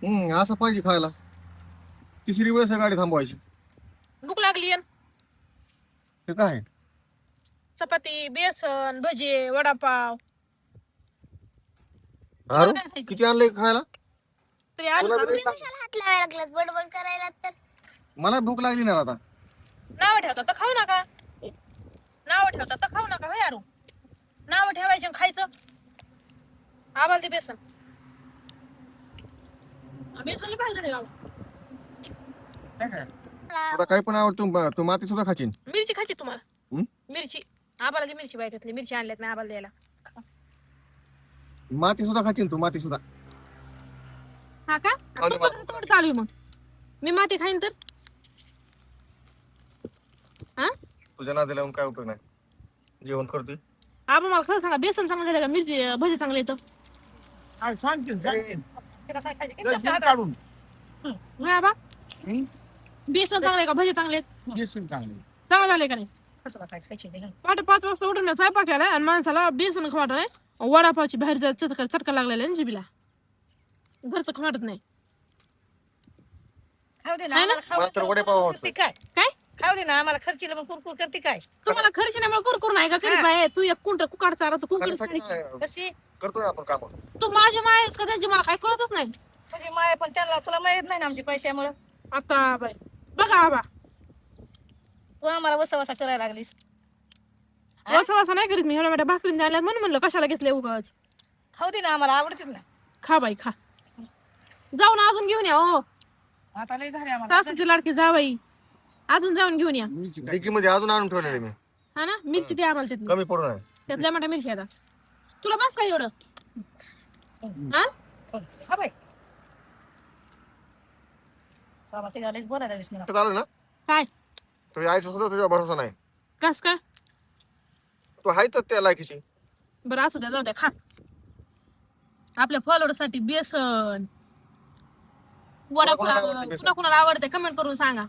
असं पाहिजे खायला. तिसरी वेळेस गाडी थांबवायची. भूक लागली ते काय चपाती बेसन भजे वडापाव अरे काय खायचं? किती आणलंय खायला? तरी आलू तुला का? बी लई कशाला हात लावायला लागलात बडबड करायला तर मला भूक लागली ना आता. नाव ठेवता तर खाऊ नका. नाव ठेवता तर खाऊ नका. यारू नाव ठेवायचे आणि खायचं. आबाल ते बेसन बेसन पाहिजे गाव. तुला काही पण आवडतो तू माती सुद्धा खाचीन. मिरची खायची तुम्हाला हं? मिरची आबाला जी मिरची बाहेर मिरची आणल्यात मी आबाला द्यायला. माती सुद्धा खाचीन तू माती सुद्धा. हा का चालू आहे मग मी माती खाईन तर हा तुझ्या नादी लावून काय उपयोग नाही. जेवण करतोय. आबा मला खरं सांगा बेसन चांगलं झालं का मिरची भजी चांगले येतं काढून होय आबा बेसन चांगले का भजी चांगले बेसन चांगले चांगलं झाले का नाही पहाटे 5 वाजता उठून मी स्वयंपाक केलाय आणि माणसाला बेसन खावट नाही वडापावची बाहेर चटका लागलेला आहे ना जिबीला घरचं खावटत नाही खाऊ दे ना आहे ना? आम्हाला खाऊ मला तर वडेपाव आवडतो. करते काय काय खाऊ दे ना आम्हाला खर्चीला मग कुरकुर करते काय तुम्हाला खर्च नाही कुरकुर नाही का कधी बाय तू एक कुंट कुकाड चारा तू कुंकड खाण्यासाठी काय कशी करतोय ना आपण काम. तू माझी माय आहेस का त्यांची मला काय कळतच नाही तुझी माय पण त्यांना तुला माहित नाही ना आमची पैशामुळं आता बाय बघा आबा तू आम्हाला वसा वसा करायला लागलीस असं नाही करीत मी एवढ्या मोठ्या भाकरी द्यायला म्हणलं कशाला घेतले उगाच खाऊ दे ना आम्हाला आवडते ना खा बाई खा जाऊन अजून घेऊन या हो आता लय झाले आम्हाला सासूची लाडकी जा बाई अजून जाऊन घेऊन या डिकी मध्ये अजून आणून ठेवलेले मी. हा ना मिरची द्या आम्हाला त्यातली कमी पडू नये. त्यातल्या मोठ्या मिरची आता तुला बस काय एवढं हा हा बाई बाबा ते गालीच बोलायला लागलीस मला लक्षात आलं ना काय तुझ्या आईचा सुद्धा तुझ्या भरोसा नाही. कस काय तू आहेच त्या लायकीची. बरं असू द्या जाऊ द्या खा आपल्या फॉलोअर साठी बेसन कोणाला आवडते वडापाव बेसन? कुणा कुणाला आवडते कमेंट करून सांगा